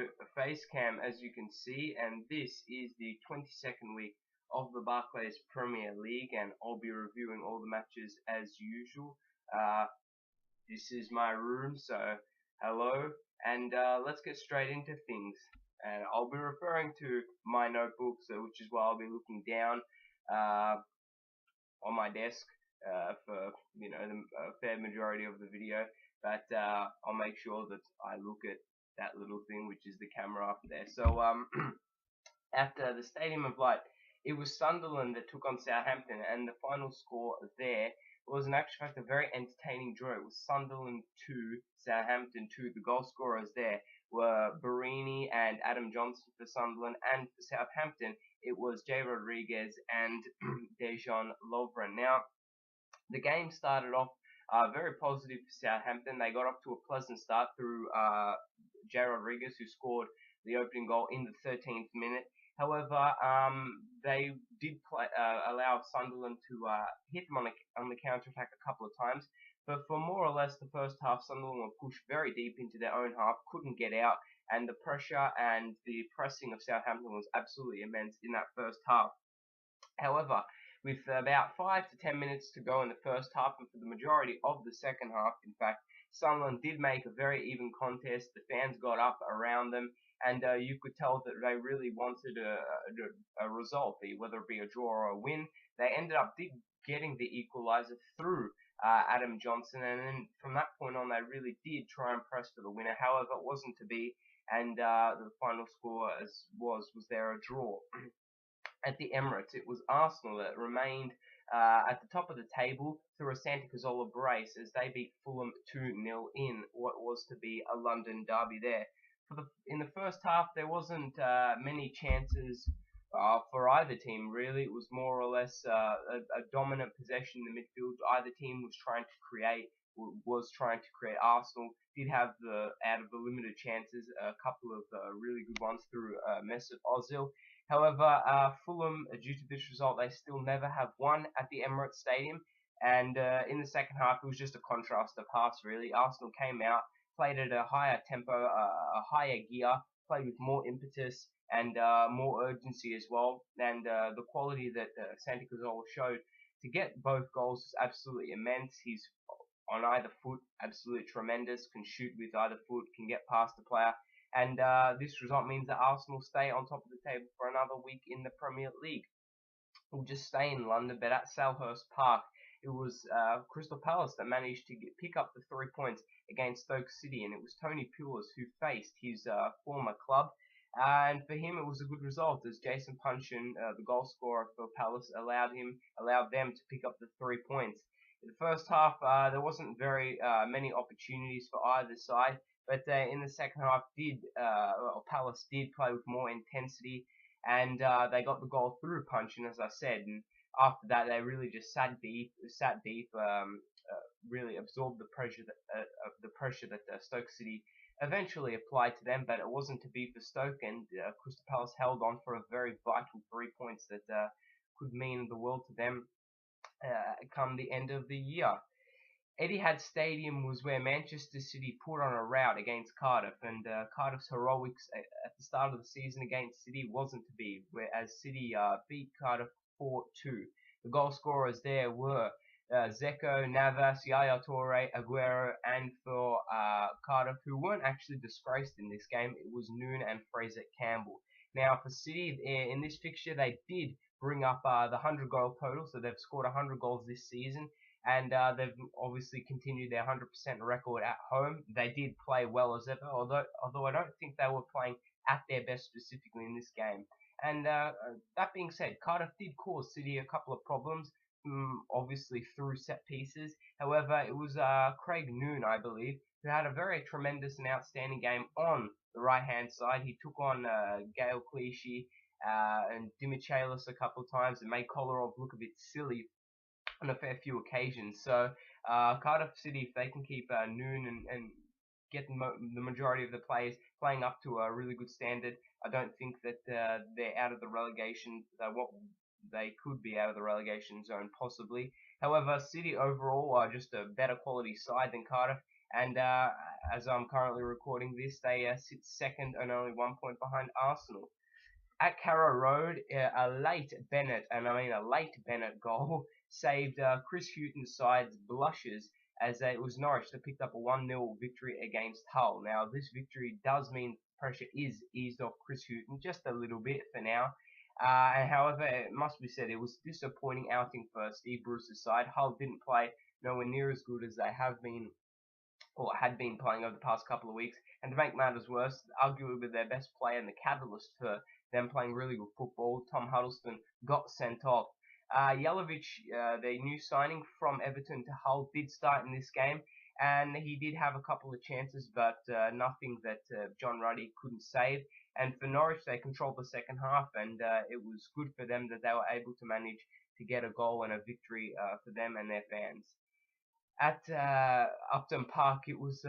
to FaceCam, as you can see, and this is the 22nd week of the Barclays Premier League, and I'll be reviewing all the matches as usual. This is my room, so hello, and let's get straight into things. And I'll be referring to my notebook, which is why I'll be looking down on my desk for the fair majority of the video. But I'll make sure that I look at that little thing, which is the camera up there. So after the Stadium of Light, it was Sunderland that took on Southampton, and the final score there was in actual fact a very entertaining draw. It was Sunderland 2, Southampton 2. The goal scorers there were Barini and Adam Johnson for Sunderland, and for Southampton it was Jay Rodriguez and Dejan Lovren. Now, the game started off very positive for Southampton. They got off to a pleasant start through Jay Rodriguez, who scored the opening goal in the 13th minute. However, they did allow Sunderland to hit them on the counter-attack a couple of times. But for more or less the first half, Sunderland were pushed very deep into their own half, couldn't get out, and the pressure and the pressing of Southampton was absolutely immense in that first half. However, with about 5 to 10 minutes to go in the first half, and for the majority of the second half, in fact, Sunderland did make a very even contest. The fans got up around them, and you could tell that they really wanted a result, whether it be a draw or a win. They ended up getting the equaliser through Adam Johnson, and then from that point on, they really did try and press for the winner. However, it wasn't to be, and the final score was there a draw. At the Emirates, it was Arsenal that remained at the top of the table through a Santi Cazorla brace as they beat Fulham 2-0 in what was to be a London derby there. In the first half, there wasn't many chances for either team, really. It was more or less a dominant possession in the midfield. Either team was trying to create. Arsenal did have, out of the limited chances, a couple of really good ones through Mesut Ozil. However, Fulham, due to this result, they still never have won at the Emirates Stadium. And in the second half, it was just a contrast of halves, really. Arsenal came out, played at a higher tempo, a higher gear, played with more impetus and more urgency as well. And the quality that Santi Cazorla showed to get both goals is absolutely immense. He's on either foot, absolutely tremendous, can shoot with either foot, can get past the player. And this result means that Arsenal stay on top of the table for another week in the Premier League. We'll just stay in London, but at Selhurst Park, it was Crystal Palace that managed to pick up the 3 points against Stoke City, and it was Tony Pulis who faced his former club. And for him, it was a good result, as Jason Puncheon, the goal scorer for Palace, allowed them to pick up the 3 points. In the first half, there wasn't very many opportunities for either side. But in the second half, Palace did play with more intensity, and they got the goal through Puncheon, as I said. And after that, they really just sat deep, really absorbed the pressure that Stoke City eventually applied to them. But it wasn't to be for Stoke, and Crystal Palace held on for a very vital 3 points that could mean the world to them come the end of the year. Etihad Stadium was where Manchester City put on a rout against Cardiff, and Cardiff's heroics at the start of the season against City wasn't to be, whereas City beat Cardiff 4-2. The goal scorers there were Zeko, Navas, Yaya Toure, Aguero, and for Cardiff, who weren't actually disgraced in this game, it was Noon and Fraser Campbell. Now, for City, in this fixture, they did bring up the 100-goal total, so they've scored 100 goals this season. And they've obviously continued their 100% record at home. They did play well as ever, although I don't think they were playing at their best specifically in this game. And that being said, Cardiff did cause City a couple of problems, obviously through set pieces. However, it was Craig Noon, I believe, who had a very tremendous and outstanding game on the right-hand side. He took on Gael Clichy and Dimichelis a couple of times and made Kolarov look a bit silly on a fair few occasions. So Cardiff City, if they can keep Noon and get the majority of the players playing up to a really good standard, I don't think that they're out of the relegation. They could be out of the relegation zone possibly. However, City overall are just a better quality side than Cardiff, And as I'm currently recording this, they sit second and only 1 point behind Arsenal. At Carrow Road, a late Bennett, and I mean a late Bennett goal, saved Chris Hughton's side's blushes as it was Norwich that picked up a 1-0 victory against Hull. Now, this victory does mean pressure is eased off Chris Hughton just a little bit for now. However, it must be said, it was a disappointing outing for Steve Bruce's side. Hull didn't play nowhere near as good as they have been or had been playing over the past couple of weeks. And to make matters worse, arguably their best player and the catalyst for them playing really good football, Tom Huddleston, got sent off. Jelavic, the new signing from Everton to Hull, did start in this game, and he did have a couple of chances, but nothing that John Ruddy couldn't save. And for Norwich, they controlled the second half, and it was good for them that they were able to manage to get a goal and a victory for them and their fans. At Upton Park, it was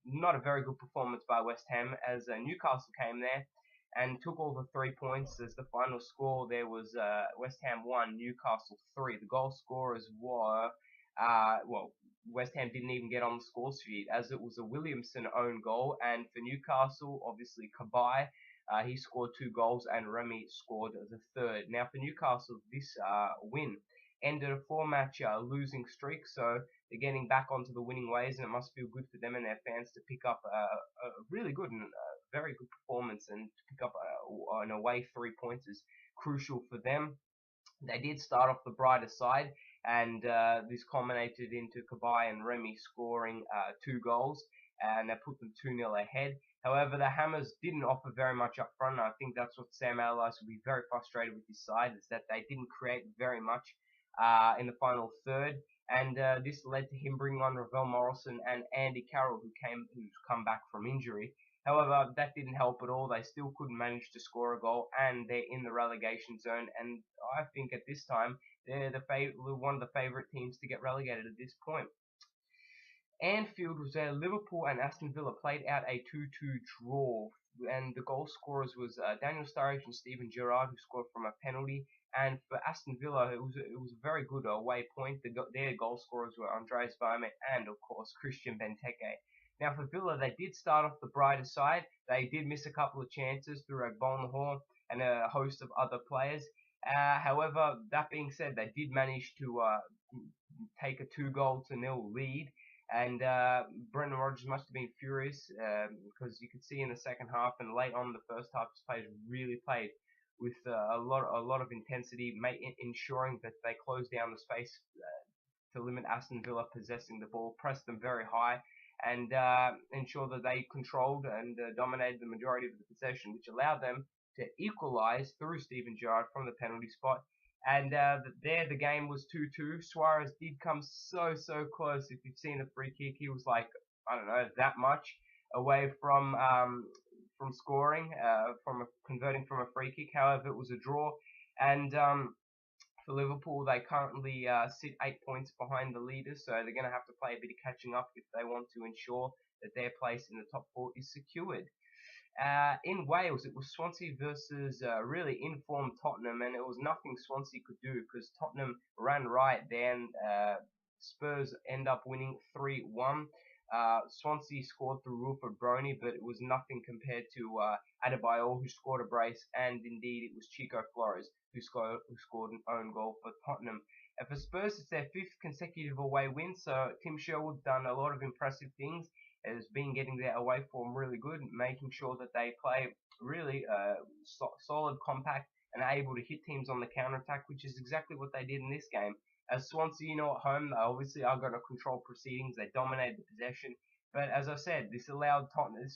not a very good performance by West Ham, as Newcastle came there and took all the 3 points. As the final score, there was West Ham 1, Newcastle 3. The goal scorers were, West Ham didn't even get on the score sheet, as it was a Williamson own goal, and for Newcastle, obviously Cabaye, he scored 2 goals, and Remy scored the third. Now for Newcastle, this win ended a 4-match losing streak, so they're getting back onto the winning ways, and it must feel good for them and their fans to pick up a really good and very good performance, and to pick up an away 3 points is crucial for them. They did start off the brighter side, and this culminated into Cabaye and Remy scoring 2 goals, and that put them 2-0 ahead. However, the Hammers didn't offer very much up front, and I think that's what Sam Allardyce will be very frustrated with his side, is that they didn't create very much in the final third, and this led to him bringing on Ravel Morrison and Andy Carroll, who's come back from injury. However, that didn't help at all. They still couldn't manage to score a goal, and they're in the relegation zone. And I think at this time they're one of the favourite teams to get relegated at this point. Anfield was where Liverpool and Aston Villa played out a 2-2 draw, and the goal scorers was Daniel Sturridge and Steven Gerrard, who scored from a penalty. And for Aston Villa, it was a very good away point. Their goal scorers were Andreas Weimann and, of course, Christian Benteke. Now for Villa, they did start off the brighter side. They did miss a couple of chances through Agbonlahor and a host of other players. However, that being said, they did manage to take a 2-0 lead. And Brendan Rodgers must have been furious because you could see in the second half and late on in the first half, his players really played with a lot of intensity, ensuring that they closed down the space to limit Aston Villa possessing the ball, pressed them very high, and ensure that they controlled and dominated the majority of the possession, which allowed them to equalise through Steven Gerrard from the penalty spot. And there the game was 2-2. Suarez did come so close. If you've seen the free kick, he was like, I don't know, that much away from scoring, converting from a free kick. However, it was a draw. And for Liverpool, they currently sit 8 points behind the leaders, so they're going to have to play a bit of catching up if they want to ensure that their place in the top 4 is secured. In Wales, it was Swansea versus really informed Tottenham, and it was nothing Swansea could do because Tottenham ran riot there, and Spurs end up winning 3-1. Swansea scored through Wilfred Broney, but it was nothing compared to Adebayor, who scored a brace, and indeed it was Chico Flores who scored an own goal for Tottenham. And for Spurs, it's their 5th consecutive away win, so Tim Sherwood done a lot of impressive things. Has been getting their away form really good, making sure that they play really solid, compact, and are able to hit teams on the counter-attack, which is exactly what they did in this game. As Swansea, at home, they obviously are going to control proceedings. They dominated the possession. But as I said, this allowed Tottenham,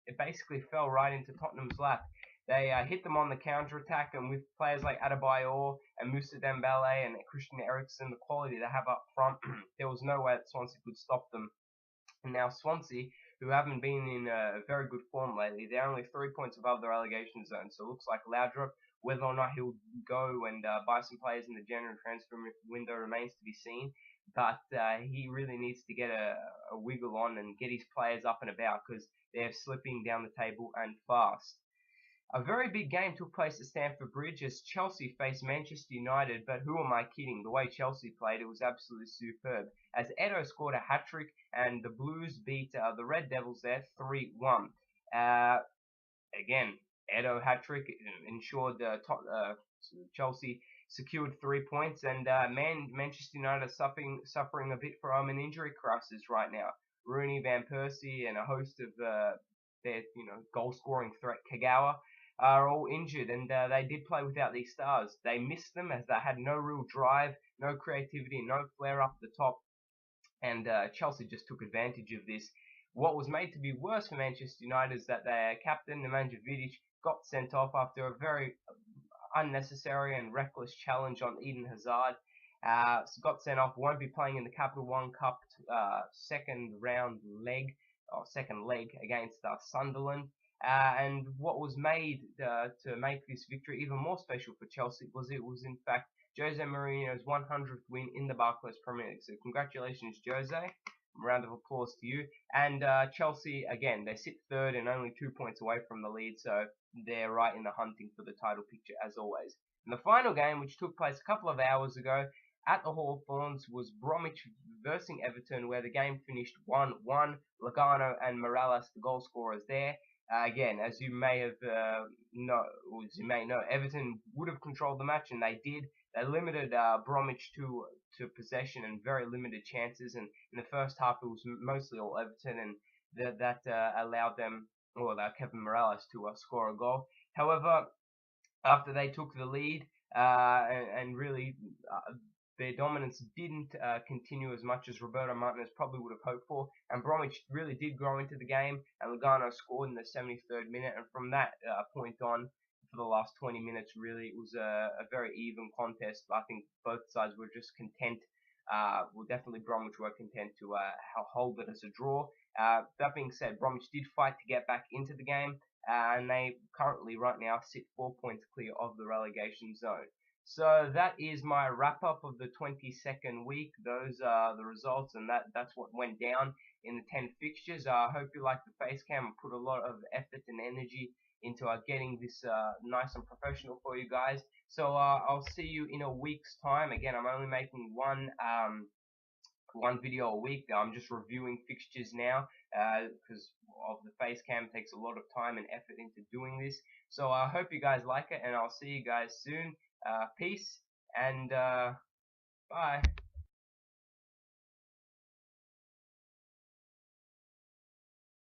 it basically fell right into Tottenham's lap. They hit them on the counter-attack, and with players like Adebayor and Moussa Dembele and Christian Eriksen, the quality they have up front, there was no way that Swansea could stop them. And now Swansea, who haven't been in very good form lately, they're only 3 points above the relegation zone. So it looks like Laudrup, whether or not he'll go and buy some players in the January transfer window remains to be seen. But he really needs to get a wiggle on and get his players up and about because they're slipping down the table and fast. A very big game took place at Stamford Bridge as Chelsea faced Manchester United, but who am I kidding? The way Chelsea played, it was absolutely superb. As Edo scored a hat-trick and the Blues beat the Red Devils there 3-1. Again, Edo hat-trick ensured Chelsea secured 3 points, and Manchester United suffering a bit from an injury crisis right now. Rooney, Van Persie, and a host of their goal-scoring threat Kagawa are all injured, and they did play without these stars. They missed them as they had no real drive, no creativity, no flair up the top, and Chelsea just took advantage of this. What was made to be worse for Manchester United is that their captain, Nemanja Vidic, got sent off after a very unnecessary and reckless challenge on Eden Hazard. Got sent off, won't be playing in the Capital One Cup second leg against Sunderland. And what was made to make this victory even more special for Chelsea was it was in fact Jose Mourinho's 100th win in the Barclays Premier League. So congratulations, Jose. Round of applause to you. And Chelsea, again, they sit third and only 2 points away from the lead, so they're right in the hunting for the title picture as always. And the final game, which took place a couple of hours ago at the Hawthorns, was Bromwich versus Everton, where the game finished 1-1. Logano and Morales, the goal scorers there. Again, as you may know, Everton would have controlled the match, and they did. They limited Bromwich to possession and very limited chances, and in the first half it was mostly all Everton, and that allowed Kevin Morales to score a goal. However, after they took the lead and really their dominance didn't continue as much as Roberto Martinez probably would have hoped for, and Bromwich really did grow into the game, and Logano scored in the 73rd minute, and from that point on, for the last 20 minutes, really, it was a very even contest. I think both sides were just content. Definitely Bromwich were content to hold it as a draw. That being said, Bromwich did fight to get back into the game, and they currently, right now, sit 4 points clear of the relegation zone. So that is my wrap-up of the 22nd week. Those are the results, and that's what went down in the 10 fixtures. I hope you like the FaceCam. I put a lot of effort and energy into getting this nice and professional for you guys. So I'll see you in a week's time. Again, I'm only making one video a week. I'm just reviewing fixtures now because of the FaceCam takes a lot of time and effort into doing this. So I hope you guys like it, and I'll see you guys soon. Peace and bye.